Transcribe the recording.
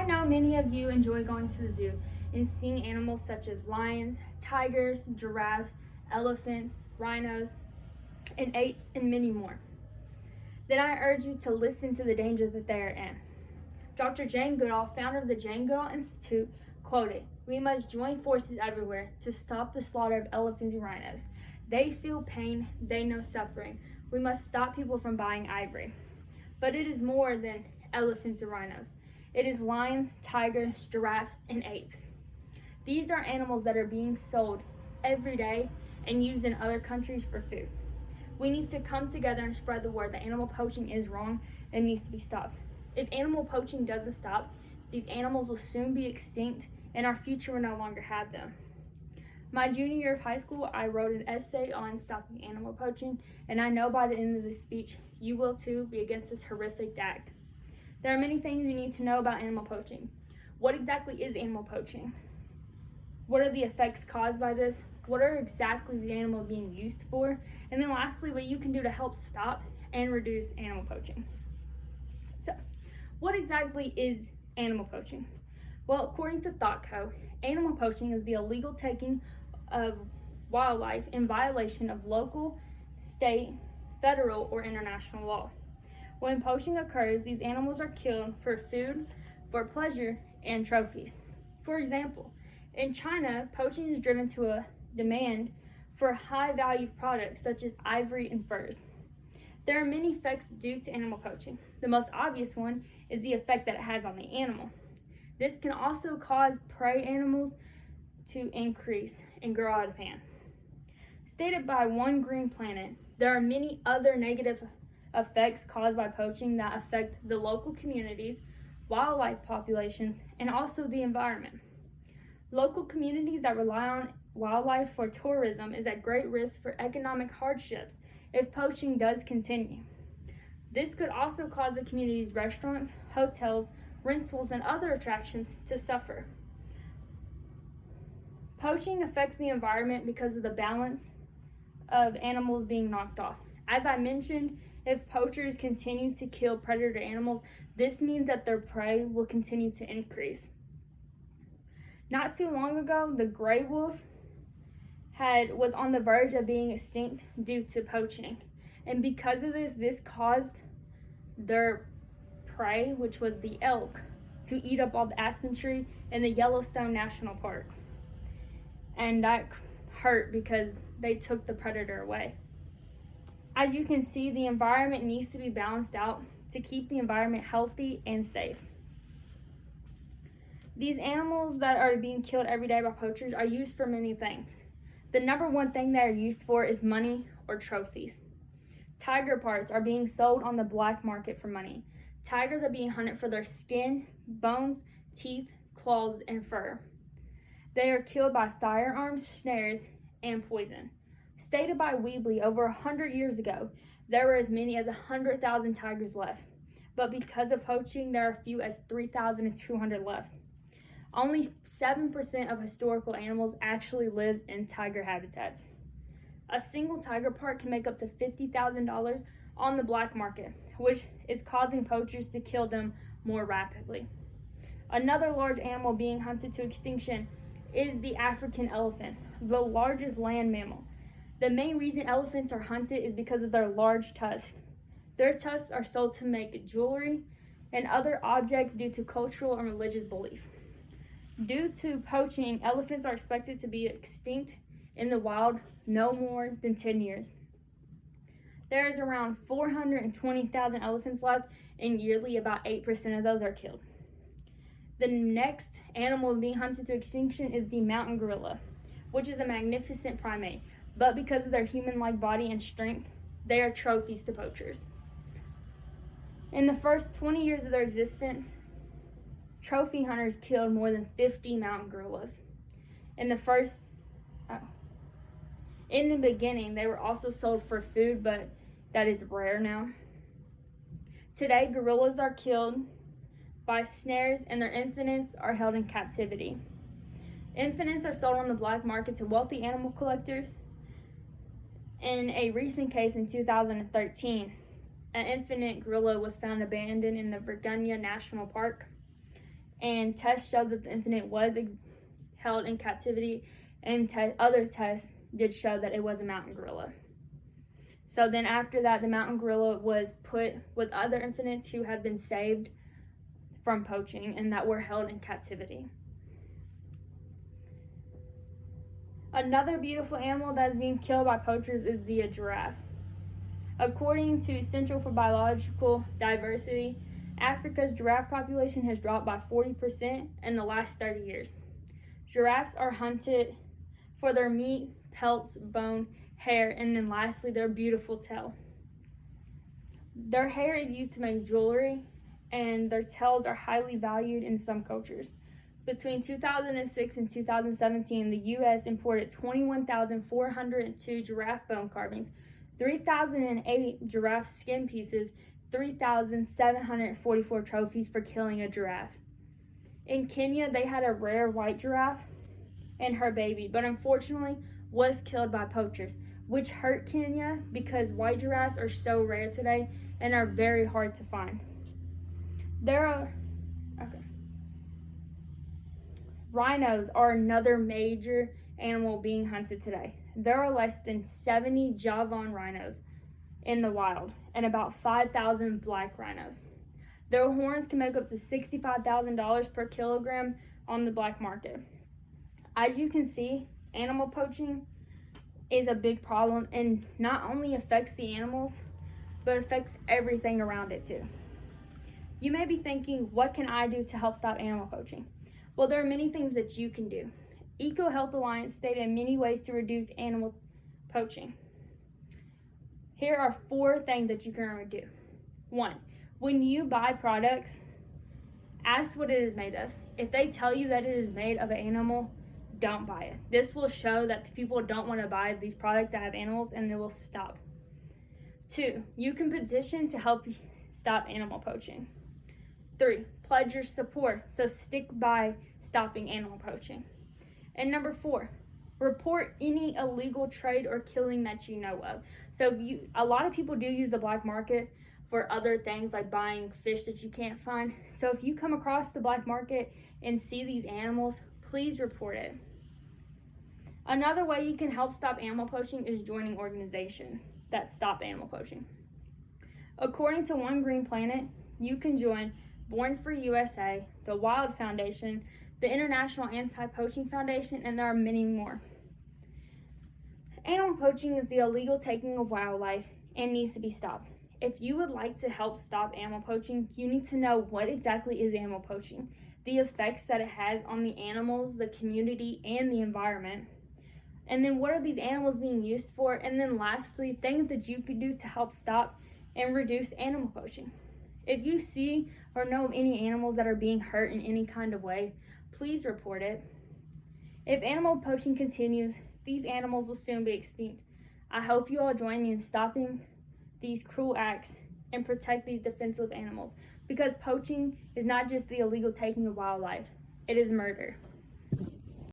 know many of you enjoy going to the zoo and seeing animals such as lions, tigers, giraffes, elephants, rhinos, and apes, and many more. Then I urge you to listen to the danger that they are in. Dr. Jane Goodall, founder of the Jane Goodall Institute, quoted, "We must join forces everywhere to stop the slaughter of elephants and rhinos. They feel pain, they know suffering. We must stop people from buying ivory." But it is more than elephants and rhinos. It is lions, tigers, giraffes, and apes. These are animals that are being sold every day and used in other countries for food. We need to come together and spread the word that animal poaching is wrong and needs to be stopped. If animal poaching doesn't stop, these animals will soon be extinct and our future will no longer have them. My junior year of high school, I wrote an essay on stopping animal poaching, and I know by the end of this speech, you will too be against this horrific act. There are many things you need to know about animal poaching. What exactly is animal poaching? What are the effects caused by this? What are exactly the animals being used for? And then lastly, what you can do to help stop and reduce animal poaching. So, what exactly is animal poaching? Well, according to ThoughtCo, animal poaching is the illegal taking of wildlife in violation of local, state, federal, or international law. When poaching occurs, these animals are killed for food, for pleasure, and trophies. For example, in China, poaching is driven to a demand for high-value products such as ivory and furs. There are many effects due to animal poaching. The most obvious one is the effect that it has on the animal. This can also cause prey animals to increase and grow out of hand. Stated by One Green Planet, there are many other negative effects caused by poaching that affect the local communities, wildlife populations, and also the environment. Local communities that rely on wildlife for tourism is at great risk for economic hardships if poaching does continue. This could also cause the community's restaurants, hotels, rentals, and other attractions to suffer. Poaching affects the environment because of the balance of animals being knocked off. As I mentioned, if poachers continue to kill predator animals, this means that their prey will continue to increase. Not too long ago, the gray wolf was on the verge of being extinct due to poaching. And because of this caused their prey, which was the elk, to eat up all the aspen tree in the Yellowstone National Park. And that hurt because they took the predator away. As you can see, the environment needs to be balanced out to keep the environment healthy and safe. These animals that are being killed every day by poachers are used for many things. The number one thing they are used for is money or trophies. Tiger parts are being sold on the black market for money. Tigers are being hunted for their skin, bones, teeth, claws, and fur. They are killed by firearms, snares, and poison. Stated by Weebly over 100 years ago, there were as many as 100,000 tigers left. But because of poaching, there are as few as 3,200 left. Only 7% of historical animals actually live in tiger habitats. A single tiger part can make up to $50,000 on the black market, which is causing poachers to kill them more rapidly. Another large animal being hunted to extinction is the African elephant, the largest land mammal. The main reason elephants are hunted is because of their large tusks. Their tusks are sold to make jewelry and other objects due to cultural and religious belief. Due to poaching, elephants are expected to be extinct in the wild no more than 10 years. There is around 420,000 elephants left, and yearly about 8% of those are killed. The next animal being hunted to extinction is the mountain gorilla, which is a magnificent primate, but because of their human-like body and strength, they are trophies to poachers. In the first 20 years of their existence, trophy hunters killed more than 50 mountain gorillas. In the beginning, they were also sold for food, but that is rare now. Today, gorillas are killed by snares and their infants are held in captivity. Infants are sold on the black market to wealthy animal collectors. In a recent case in 2013, an infant gorilla was found abandoned in the Virginia National Park. and tests showed that the infant was held in captivity, and other tests did show that it was a mountain gorilla. So then after that, the mountain gorilla was put with other infants who had been saved from poaching and that were held in captivity. Another beautiful animal that is being killed by poachers is the giraffe. According to Central for Biological Diversity, Africa's giraffe population has dropped by 40% in the last 30 years. Giraffes are hunted for their meat, pelts, bone, hair, and then lastly, their beautiful tail. Their hair is used to make jewelry, and their tails are highly valued in some cultures. Between 2006 and 2017, the U.S. imported 21,402 giraffe bone carvings, 3,008 giraffe skin pieces, 3,744 trophies for killing a giraffe. In Kenya, they had a rare white giraffe and her baby, but unfortunately was killed by poachers, which hurt Kenya because white giraffes are so rare today and are very hard to find. Rhinos are another major animal being hunted today. There are less than 70 Javan rhinos in the wild and about 5,000 black rhinos. Their horns can make up to $65,000 per kilogram on the black market. As you can see, animal poaching is a big problem and not only affects the animals, but affects everything around it too. You may be thinking, what can I do to help stop animal poaching? Well, there are many things that you can do. EcoHealth Alliance stated many ways to reduce animal poaching. Here are 4 things that you can do. 1, when you buy products, ask what it is made of. If they tell you that it is made of an animal, don't buy it. This will show that people don't want to buy these products that have animals, and they will stop. 2, you can petition to help stop animal poaching. 3, pledge your support, so stick by stopping animal poaching. And number 4, report any illegal trade or killing that you know of. So a lot of people do use the black market for other things like buying fish that you can't find. So if you come across the black market and see these animals, please report it. Another way you can help stop animal poaching is joining organizations that stop animal poaching. According to One Green Planet, you can join Born for USA, the Wild Foundation, the International Anti-Poaching Foundation, and there are many more. Animal poaching is the illegal taking of wildlife and needs to be stopped. If you would like to help stop animal poaching, you need to know what exactly is animal poaching, the effects that it has on the animals, the community, and the environment. And then what are these animals being used for? And then lastly, things that you could do to help stop and reduce animal poaching. If you see or know of any animals that are being hurt in any kind of way, please report it. If animal poaching continues, these animals will soon be extinct. I hope you all join me in stopping these cruel acts and protect these defenseless animals, because poaching is not just the illegal taking of wildlife, it is murder.